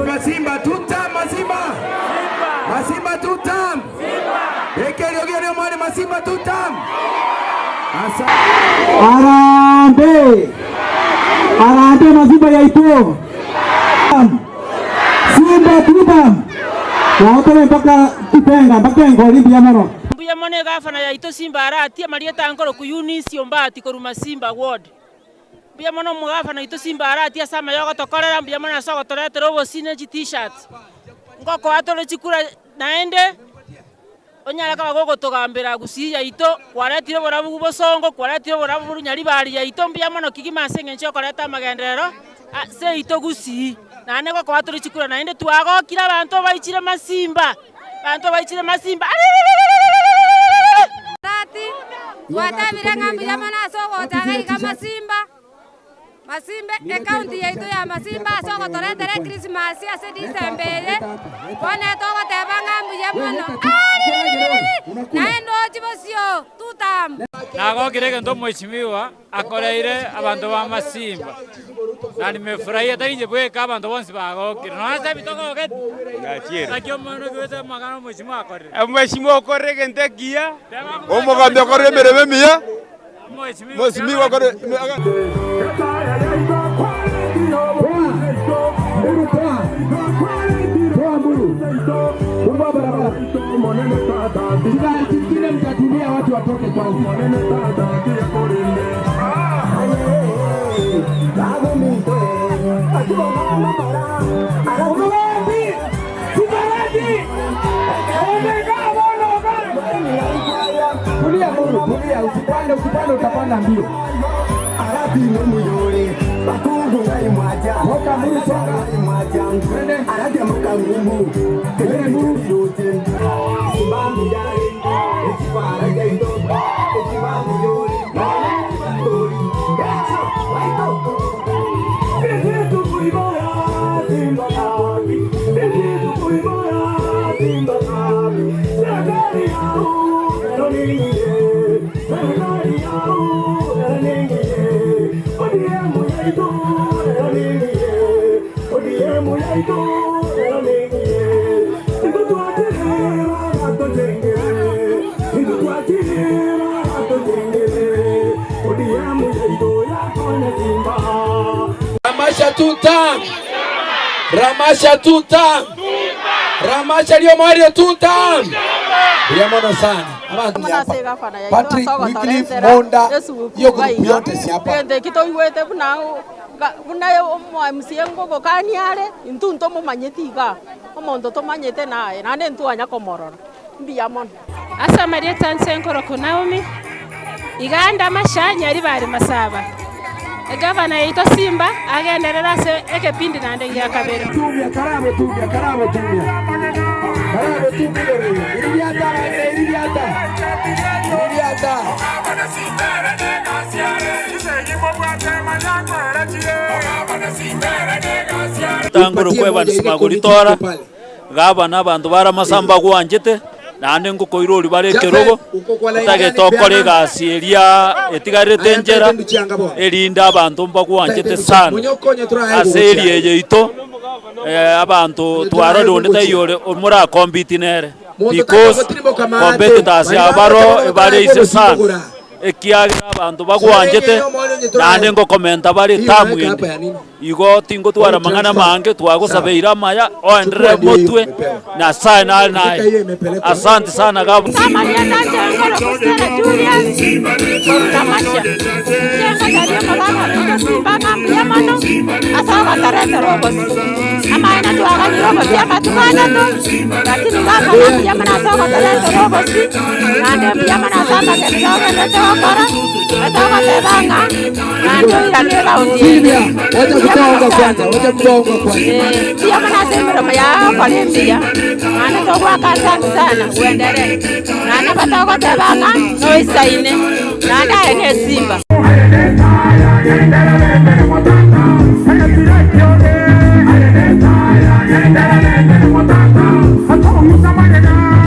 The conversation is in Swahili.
Masimba tutam, Masimba tutam. Ekeliogere mwani Masimba tutam. Arambe Masimba yaito. Simba tutam. Waotole mpaka Kipenga, mpaka Ngoli Mbuyamono. Mbuyamono gavana yaito Simba aratia Marieta Ngolo ku Eunice Ombati ko Masimba ward. Mbuyamono mugavana yaito Simba aratia sama yogo tokorera Mbuyamono asogo toretera obosinage t-shirt. Ngoko atole chikura naende onyala kaba gogo togambera gusi yaito kwaretire borabu bosongo kwaretire borabu burunyari bari yaito Mbuyamono kigimasenge ncho koreta magenderero se ito gusi nane goko atole chikura naende twagokira abantu baichire Masimba Tati watabira Mbuyamono asogo tagaika Masimba account yaito ya Masimba asogo toretere Christmas ase December pone togo tebanga Mbuyamono naendo chibosio tutam nago kirege ndo mheshimiwa akoreire abantu ba Masimba na nimefurahia taije bweka abantu bonse bagokira no asa bitoko get ngachira nakyo mano kwete magano mheshimiwa akore Mheshimiwa okorege ntegia omugambi akore merebe miya mheshimiwa akore watu watoke kwanza. Tulia, usipande utapanda mbio. Moka mbili songa. Aradia moka ngumu. Kelele mbili. Ramasha tutam. Ramasha liyo Mario tutam. Mbuyamono sana. Patrick Wycliffe Monda yo grupu yote si hapa. Kende kito iwete bunayo msiengo kokaniare intunto mo manyetiga. Omondo to manyete nae nane ntu anya komororo. Mbuyamono. Asa Marieta Nsenkoro ko Naomi. Iganda mashanya ari bari masaba. Gavana yaito Simba agenderera se ekepindi nande ya kabere. Tumia karabo tumia. Karabo tumia. Iliata. Tanguru kweba nsimaguritora. Gavana abantu bara Masamba gwanjete. Nande nguko irori bare kerogo tage tokore gasi eria etigarete njera erinda abantu mbagwanjete sana aseri yeito abantu twaro donde yore omura compete nere because competitors abaro bare ise sana ekiagira abantu bagwanjete nande ngo komenta bare tamwende igo tingo twara mangana mange twagosabeira maya oendere motwe na sana na asante sana gabu gokora atagotebanga nandoira raundi Silvia, wacha kutoa unga kwanza, wacha kutoa unga kwanza. pia mnasemera maya kwalimbia ana togwaka asante sana uendelee nana batagotebanga noisaine nana ene Simba